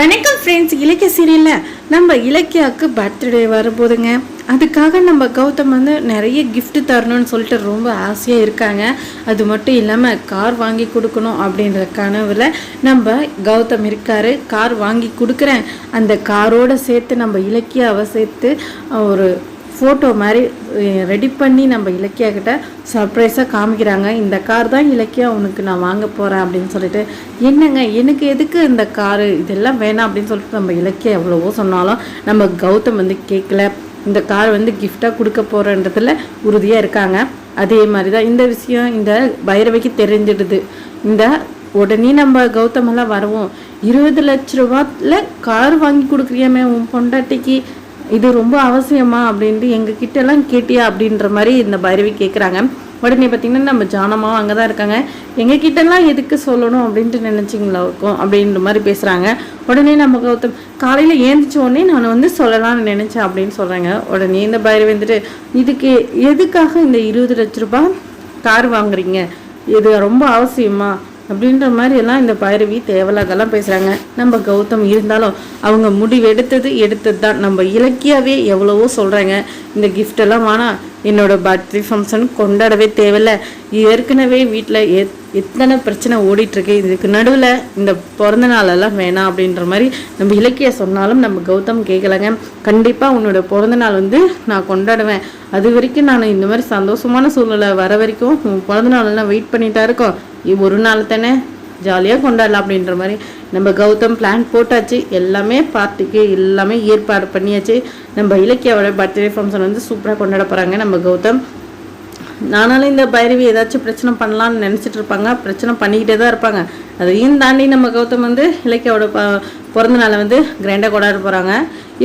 வணக்கம் ஃப்ரெண்ட்ஸ். இலக்கிய சீரியலில் நம்ம இலக்கியாவுக்கு பர்த்டே வரப்போதுங்க. அதுக்காக நம்ம கௌதம் வந்து நிறைய கிஃப்ட் தரணும்னு சொல்லிட்டு ரொம்ப ஆசையாக இருக்காங்க. அது மட்டும் இல்லாமல் கார் வாங்கி கொடுக்கணும் அப்படின்ற கனவில் நம்ம கௌதம் இருக்கார். கார் வாங்கி கொடுக்குறேன், அந்த காரோடு சேர்த்து நம்ம இலக்கியாவை சேர்த்து ஒரு ஃபோட்டோ மாதிரி ரெடி பண்ணி நம்ம இலக்கியா கிட்ட சர்ப்ரைஸாக காமிக்கிறாங்க. இந்த கார் தான் இலக்கியா உனக்கு நான் வாங்க போகிறேன் அப்படின்னு சொல்லிட்டு, என்னங்க எனக்கு எதுக்கு இந்த காரு, இதெல்லாம் வேணாம் அப்படின்னு சொல்லிட்டு நம்ம இலக்கியா எவ்வளவோ சொன்னாலும் நம்ம கௌதம் வந்து கேட்கல. இந்த கார் வந்து கிஃப்டாக கொடுக்க போகிறன்றதுல உறுதியாக இருக்காங்க. அதே மாதிரி தான் இந்த விஷயம் இந்த பைரவிக்கு தெரிஞ்சிடுது. இந்த உடனே நம்ம கௌதமெல்லாம் வரவும் 20 லட்ச ரூபாயில் கார் வாங்கி கொடுக்குறியாமே உன் பொண்டாட்டிக்கு, இது ரொம்ப அவசியமா அப்படின்ட்டு எங்ககிட்ட எல்லாம் கேட்டியா அப்படின்ற மாதிரி இந்த பைரவி கேட்குறாங்க. உடனே பார்த்தீங்கன்னா நம்ம ஜானமாவும் அங்கே தான் இருக்காங்க. எங்ககிட்டலாம் எதுக்கு சொல்லணும் அப்படின்ட்டு நினச்சிங்களா இருக்கும் அப்படின்ற மாதிரி பேசுகிறாங்க. உடனே நம்ம கௌதம் காலையில் ஏந்திரிச்ச உடனே நான் வந்து சொல்லலாம்னு நினச்சேன் அப்படின்னு சொல்கிறாங்க. உடனே இந்த பைரவி வந்துட்டு, இதுக்கு எதுக்காக இந்த 20 லட்ச ரூபாய் கார் வாங்குறீங்க, இது ரொம்ப அவசியமா அப்படின்ற மாதிரி எல்லாம் இந்த பைரவி தேவலாகலாம் பேசுகிறாங்க. நம்ம கௌதம் இருந்தாலும் அவங்க முடிவு எடுத்தது தான். நம்ம இலக்கியாவே எவ்வளவோ சொல்கிறாங்க, இந்த கிஃப்டெல்லாம் வேணாம், என்னோட பர்த்டே ஃபங்க்ஷன் கொண்டாடவே தேவையில்லை, ஏற்கனவே வீட்டில் எத்தனை பிரச்சனை ஓடிட்டுருக்கு, இதுக்கு நடுவில் இந்த பிறந்த நாளெல்லாம் வேணாம் அப்படின்ற மாதிரி நம்ம இலக்கிய சொன்னாலும் நம்ம கௌதம் கேட்கலங்க. கண்டிப்பாக உன்னோட பிறந்த நாள் வந்து நான் கொண்டாடுவேன், அது வரைக்கும் நான் இந்த மாதிரி சந்தோஷமான சூழ்நிலை வர வரைக்கும் உன் பிறந்த நாளெல்லாம் வெயிட் பண்ணிட்டா இருக்கோம், ஒரு நாள் தானே ஜாலியாக கொண்டாடலாம் அப்படின்ற மாதிரி நம்ம கௌதம் பிளான் போட்டாச்சு. எல்லாமே பார்ட்டிக்கு எல்லாமே ஏற்பாடு பண்ணியாச்சு. நம்ம இலக்கியாவோட பர்த்டே ஃபங்க்ஷன் வந்து சூப்பராக கொண்டாட போகிறாங்க நம்ம கௌதம். நானாலும் இந்த பைரவி ஏதாச்சும் பிரச்சனை பண்ணலான்னு நினச்சிட்டு இருப்பாங்க, பிரச்சனை பண்ணிக்கிட்டே தான் இருப்பாங்க. அதையும் தாண்டி நம்ம கௌதம் வந்து இலக்கியாவோட பிறந்த நாளை வந்து கிராண்டாக கொண்டாட போகிறாங்க.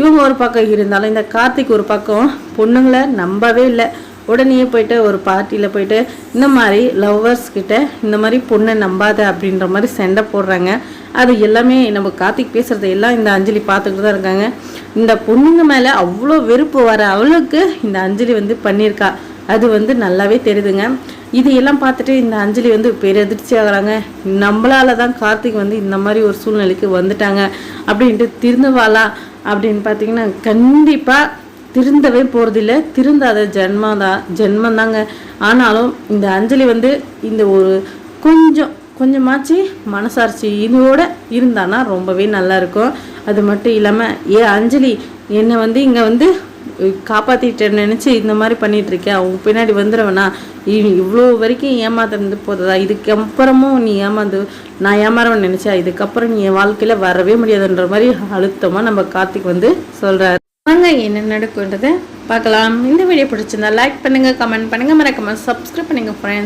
இவங்க ஒரு பக்கம் இருந்தாலும் இந்த கார்த்திக் ஒரு பக்கம் பொண்ணுங்களை நம்பவே இல்லை. உடனே போயிட்டு ஒரு பார்ட்டியில் போயிட்டு இந்த மாதிரி லவ்வர்ஸ் கிட்ட இந்த மாதிரி பொண்ணை நம்பாத அப்படின்ற மாதிரி சண்டை போடுறாங்க. அது எல்லாமே நம்ம கார்த்திக் பேசுறது எல்லாம் இந்த அஞ்சலி பார்த்துக்கிட்டு தான் இருக்காங்க. இந்த பொண்ணுங்க மேலே அவ்வளோ வெறுப்பு வர அவளுக்கு இந்த அஞ்சலி வந்து பண்ணியிருக்கா, அது வந்து நல்லாவே தெரியுதுங்க. இது எல்லாம் பார்த்துட்டு இந்த அஞ்சலி வந்து பேரதிர்ச்சி ஆகுறாங்க. நம்மளால தான் கார்த்திக் வந்து இந்த மாதிரி ஒரு சூழ்நிலைக்கு வந்துட்டாங்க அப்படின்ட்டு திருந்துவாளா அப்படின்னு பார்த்தீங்கன்னா கண்டிப்பாக திருந்தவே போகிறதில்ல. திருந்தாத ஜென்மந்தாங்க. ஆனாலும் இந்த அஞ்சலி வந்து இந்த ஒரு கொஞ்சமாச்சு மனசாட்சி இதோட இருந்தானா ரொம்பவே நல்லா இருக்கும். அது மட்டும் இல்லாமல் அஞ்சலி என்னை வந்து இங்கே வந்து காப்பாற்றிட்டேன்னு நினச்சி இந்த மாதிரி பண்ணிகிட்ருக்கேன், அவங்க பின்னாடி வந்துடுவேனா, இவ்வளோ வரைக்கும் ஏமாத்துறது போதா, இதுக்கப்புறமும் நீ நான் ஏமாறவன்னு நினச்சா இதுக்கப்புறம் நீ என் வாழ்க்கையில் வரவே முடியாதுன்ற மாதிரி அழுத்தமாக நம்ம கார்த்திக் வந்து சொல்கிறாரு. வாங்க என்ன நடக்குன்றதை பார்க்கலாம். இந்த வீடியோ பிடிச்சிருந்தா லைக் பண்ணுங்கள், கமெண்ட் பண்ணுங்கள், மறக்காம சப்ஸ்கிரைப் பண்ணுங்கள் ஃப்ரெண்ட்ஸ்.